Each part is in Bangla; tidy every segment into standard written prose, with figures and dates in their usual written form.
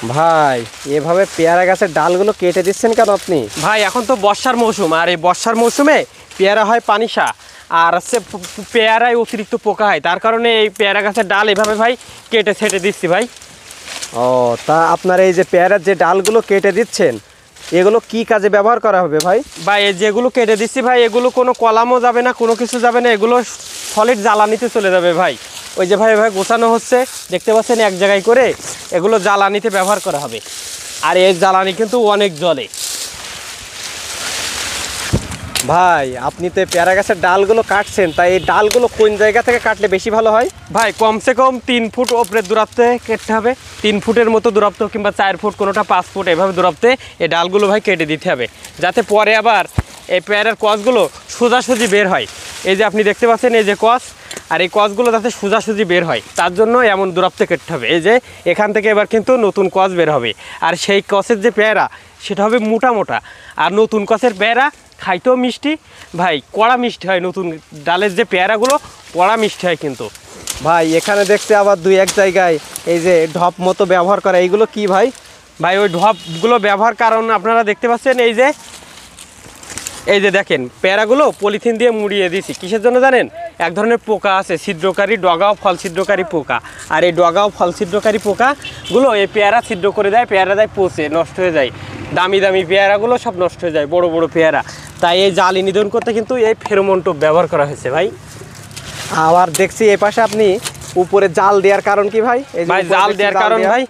ভাই এভাবে পেয়ারা গাছের ডালগুলো কেটে দিচ্ছেন কেন আপনি? ভাই এখন তো বর্ষার মৌসুম, আর এই বর্ষার মৌসুমে পেয়ারা হয় পানিসা, আর হচ্ছে পেয়ারায় অতিরিক্ত পোকা হয়, তার কারণে এই পেয়ারা গাছের ডাল এভাবে ভাই কেটে ছেটে দিচ্ছি ভাই। ও, তা আপনার এই যে পেয়ারার যে ডালগুলো কেটে দিচ্ছেন এগুলো কি কাজে ব্যবহার করা হবে ভাই? ভাই এই যেগুলো কেটে দিচ্ছি ভাই, এগুলো কোনো কলামও যাবে না, কোনো কিছু যাবে না, এগুলো সলিড জ্বালানিতে চলে যাবে ভাই। ওই যে ভাই ভাই গোছানো হচ্ছে, দেখতে পাচ্ছেন এক জায়গায় করে, এগুলো জ্বালানিতে ব্যবহার করা হবে। আর এই জ্বালানি কিন্তু অনেক জ্বলে। ভাই আপনি তো পেয়ারা গাছের ডালগুলো কাটছেন, তাই এই ডালগুলো কোন জায়গা থেকে কাটলে বেশি ভালো হয়? ভাই কমসে কম 3 ফুট ওপরের দূরত্বে কেটে হবে, 3 ফুটের মতো দূরত্ব, কিংবা 4 ফুট, কোনোটা 5 ফুট, এভাবে দূরত্বে এই ডালগুলো ভাই কেটে দিতে হবে, যাতে পরে আবার এই পেয়ারার কসগুলো সোজাসুজি বের হয়। এই যে আপনি দেখতে পাচ্ছেন এই যে কস, আর এই কসগুলো যাতে সোজাসুজি বের হয় তার জন্য এমন দূরত্বে কেটে হবে। এই যে এখান থেকে এবার কিন্তু নতুন কস বের হবে, আর সেই কসের যে পেয়ারা সেটা হবে মোটা মোটা, আর নতুন কসের পেয়ারা খাইতেও মিষ্টি ভাই, কড়া মিষ্টি হয়। নতুন ডালের যে পেয়ারাগুলো কড়া মিষ্টি হয় কিন্তু। ভাই এখানে দেখতে আবার দুই এক জায়গায় এই যে ঢপ মতো ব্যবহার করা, এইগুলো কি ভাই? ভাই ওই ঢপগুলো ব্যবহার কারণ আপনারা দেখতে পাচ্ছেন, এই যে দেখেন পেয়ারাগুলো পলিথিন দিয়ে মুড়িয়ে দিয়েছি। কিসের জন্য জানেন? এক ধরনের পোকা আছে ছিদ্রকারী, ডগা ও ফল ছিদ্রকারী পোকা, আর এই ডগা ও ফল ছিদ্রকারী পোকাগুলো এই পেয়ারা ছিদ্র করে দেয়, পেয়ারা দেয় পচে নষ্ট হয়ে যায়, দামি দামি পেয়ারাগুলো সব নষ্ট হয়ে যায়, বড় বড় পেয়ারা। তাই এই জালি নিধন করতে কিন্তু এই ফেরোমন টোপ ব্যবহার করা হয়েছে ভাই। আবার দেখছি এই পাশে আপনি উপরে জাল দেওয়ার কারণ কি ভাই? এই যে ভাই জাল দেওয়ার কারণ ভাই,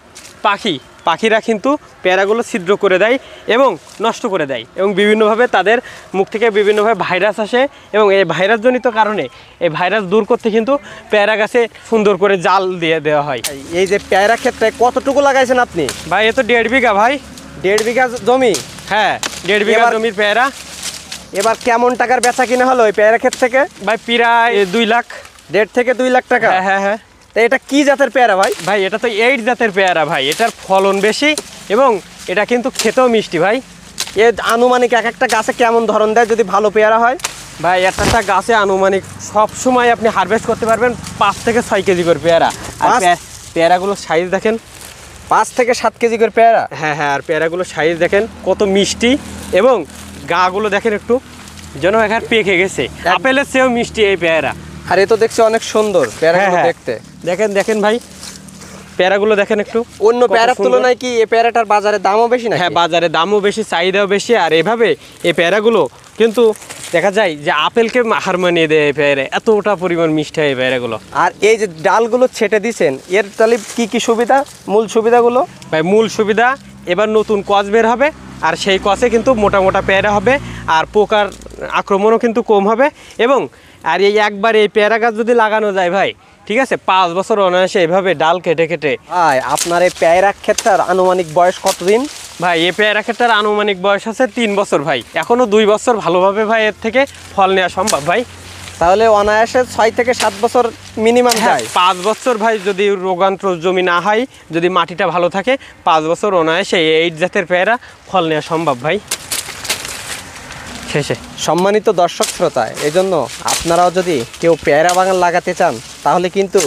পাখিরা কিন্তু পেয়ারাগুলো ছিদ্র করে দেয় এবং নষ্ট করে দেয়, এবং বিভিন্নভাবে তাদের মুখ থেকে বিভিন্নভাবে ভাইরাস আসে, এবং এই ভাইরাসজনিত কারণে এই ভাইরাস দূর করতে কিন্তু পেয়ারা গাছে সুন্দর করে জাল দিয়ে দেওয়া হয়। এই যে পেয়ারা ক্ষেত্রে কতটুকু লাগাইছেন আপনি? ভাই এ তো 1.5 বিঘা ভাই। 1.5 বিঘা জমি? হ্যাঁ 1.5 বিঘা জমির পেয়ারা। এবার কেমন টাকার বেচা কিনা হলো ওই পেয়ারা ক্ষেত থেকে? ভাই প্রায় 2 লাখ। 1.5 থেকে 2 লাখ টাকা? হ্যাঁ হ্যাঁ হ্যাঁ। তো এটা কি জাতের পেয়ারা ভাই? ভাই এটা তো 8 জাতের পেয়ারা ভাই, এটার ফলন বেশি এবং এটা কিন্তু খেতেও মিষ্টি ভাই। এর আনুমানিক এক একটা গাছে কেমন ধরন দেয় যদি ভালো পেয়ারা হয়? ভাই একটা গাছে আনুমানিক সব সময় আপনি হারভেস্ট করতে পারবেন 5 থেকে 6 কেজি করে পেয়ারা। আর পেয়ারাগুলোর সাইজ দেখেন, 5 থেকে 7 কেজি করে পেয়ারা? হ্যাঁ হ্যাঁ। আর পেয়ারাগুলোর সাইজ দেখেন কত মিষ্টি, এবং গাগুলো দেখেন একটু যেন এখানে পেকে গেছে, আপেলের চেয়েও মিষ্টি এই পেয়ারা। আর এ তো দেখছি অনেক সুন্দর পেয়ারাগুলো দেখতে। দেখেন ভাই পেয়ারাগুলো দেখেন একটু। অন্য পেয়ারার তুলনায় কি এই পেয়ারাটার বাজারে দামও বেশি না? হ্যাঁ বাজারে দামও বেশি, চাহিদাও বেশি। আর এভাবে এই পেয়ারাগুলো কিন্তু দেখা যায় যে আপেলকে হার মানিয়ে দেয় এই পেয়ারা, এতটা পরিমাণ মিষ্টি হয় এই পেয়ারাগুলো। আর এই যে ডালগুলো ছেটে দিয়েছেন এর তাহলে কি কি সুবিধা, মূল সুবিধাগুলো? ভাই মূল সুবিধা, এবার নতুন কস বের হবে, আর সেই কসে কিন্তু মোটা মোটা পেয়ারা হবে, আর পোকার আক্রমণও কিন্তু কম হবে। এবং আর এই একবার এই পেয়ারা গাছ যদি লাগানো যায় ভাই, ঠিক আছে, 5 বছর অনায়াসে এভাবে ডাল কেটে কেটে। ভাই আপনার এই পেয়ারা ক্ষেতটার আনুমানিক বয়স কতদিন? ভাই এই পেয়ারা ক্ষেতটার আনুমানিক বয়স আছে 3 বছর ভাই, এখনও 2 বছর ভালোভাবে ভাই এর থেকে ফল নেওয়া সম্ভব ভাই। তাহলে অনায়াসে 6 থেকে 7 বছর মিনিমাম যায়। 5 বছর ভাই, যদি রোগান্ত্র জমি না হয়, যদি মাটিটা ভালো থাকে, 5 বছর অনায়াসে 8 জাতের পেয়ারা ফল নেওয়া সম্ভব ভাই। শেষে সম্মানিত দর্শক শ্রোতা, এজন্য আপনারাও যদি কেউ পেয়ারা বাগান লাগাতে চান তাহলে কিন্তু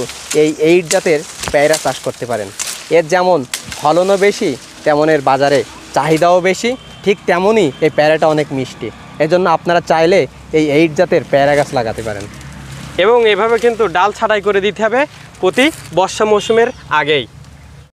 এই 8 জাতের পেয়ারা চাষ করতে পারেন। এর যেমন ফলনও বেশি, তেমন এর বাজারে চাহিদাও বেশি, ঠিক তেমনই এই পেয়ারাটা অনেক মিষ্টি। এজন্য আপনারা চাইলে এই 8 জাতের পেয়ারা গাছ লাগাতে পারেন। এবং এভাবে কিন্তু ডাল ছাঁটাই করে দিতে হবে প্রতি বর্ষা মৌসুমের আগেই।